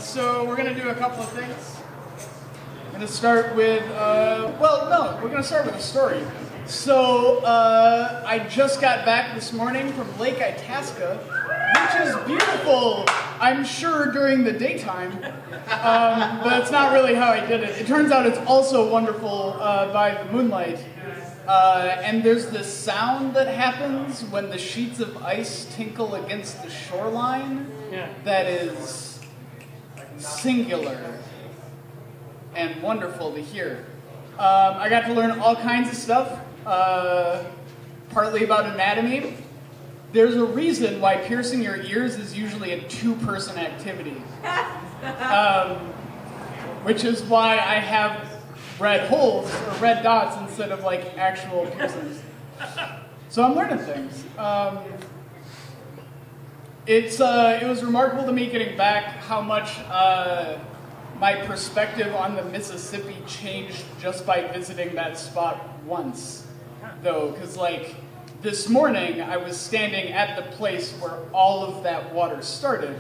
So we're going to do a couple of things. I'm going to start with, we're going to start with a story. So I just got back this morning from Lake Itasca, which is beautiful, I'm sure, during the daytime, but it's not really how I did it. It turns out it's also wonderful by the moonlight. And there's this sound that happens when the sheets of ice tinkle against the shoreline that is singular and wonderful to hear. I got to learn all kinds of stuff, partly about anatomy. There's a reason why piercing your ears is usually a two-person activity, which is why I have red holes or red dots instead of like actual piercings. So I'm learning things. It was remarkable to me getting back how much my perspective on the Mississippi changed just by visiting that spot once, though, because like this morning I was standing at the place where all of that water started,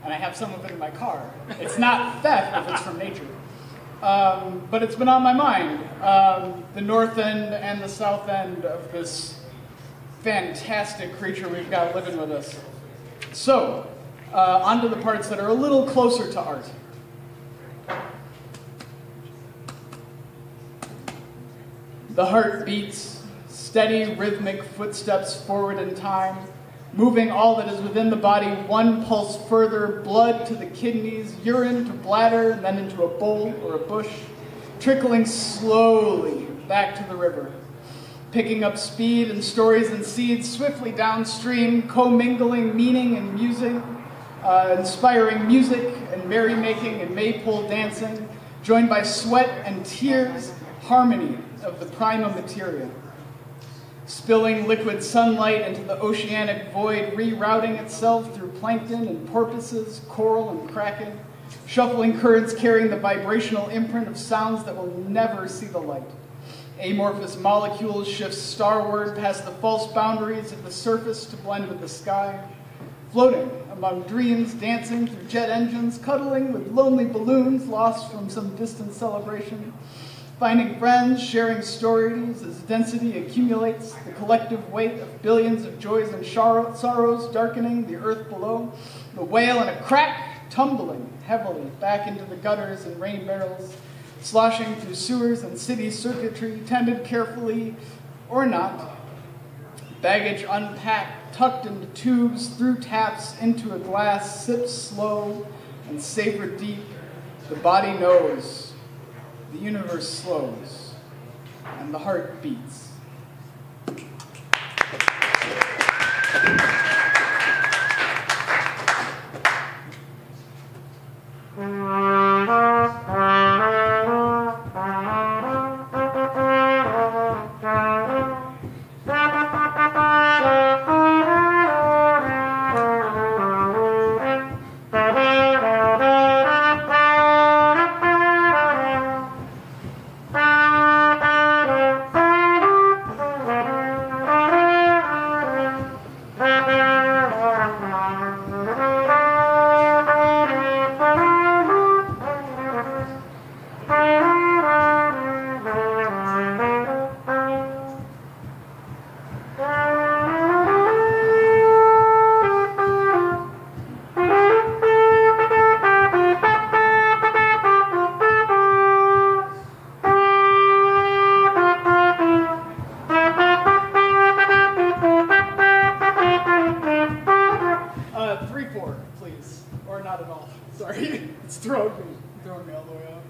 and I have some of it in my car. It's not theft if it's from nature. But it's been on my mind, the north end and the south end of this fantastic creature we've got living with us. So, on to the parts that are a little closer to art. The heart beats, steady rhythmic footsteps forward in time, moving all that is within the body one pulse further, blood to the kidneys, urine to bladder, and then into a bowl or a bush, trickling slowly back to the river, picking up speed and stories and seeds swiftly downstream, commingling meaning and music, inspiring music and merrymaking and maypole dancing, joined by sweat and tears, harmony of the prima materia. Spilling liquid sunlight into the oceanic void, rerouting itself through plankton and porpoises, coral and kraken, shuffling currents carrying the vibrational imprint of sounds that will never see the light. Amorphous molecules shift starward past the false boundaries of the surface to blend with the sky, floating among dreams, dancing through jet engines, cuddling with lonely balloons lost from some distant celebration, finding friends, sharing stories as density accumulates, the collective weight of billions of joys and sorrows darkening the earth below, the whale in a crack, tumbling heavily back into the gutters and rain barrels, sloshing through sewers and city circuitry, tended carefully or not, baggage unpacked, tucked into tubes, through taps, into a glass, sipped slow and savored deep. The body knows. The universe slows, and the heart beats. Throwing me all the way out.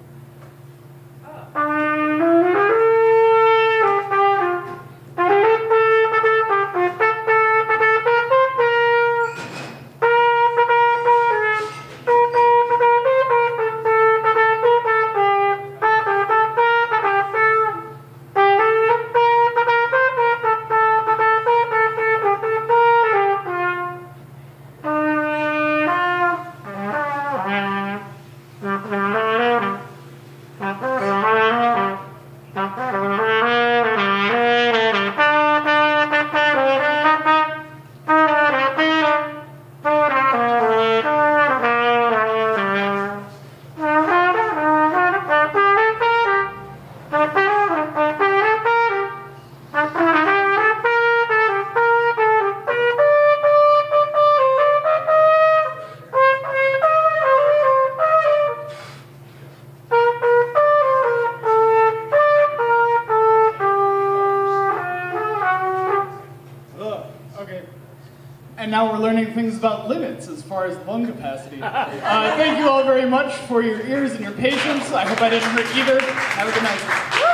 now we're learning things about limits as far as lung capacity. Thank you all very much for your ears and your patience. I hope I didn't hurt either. Have a good night.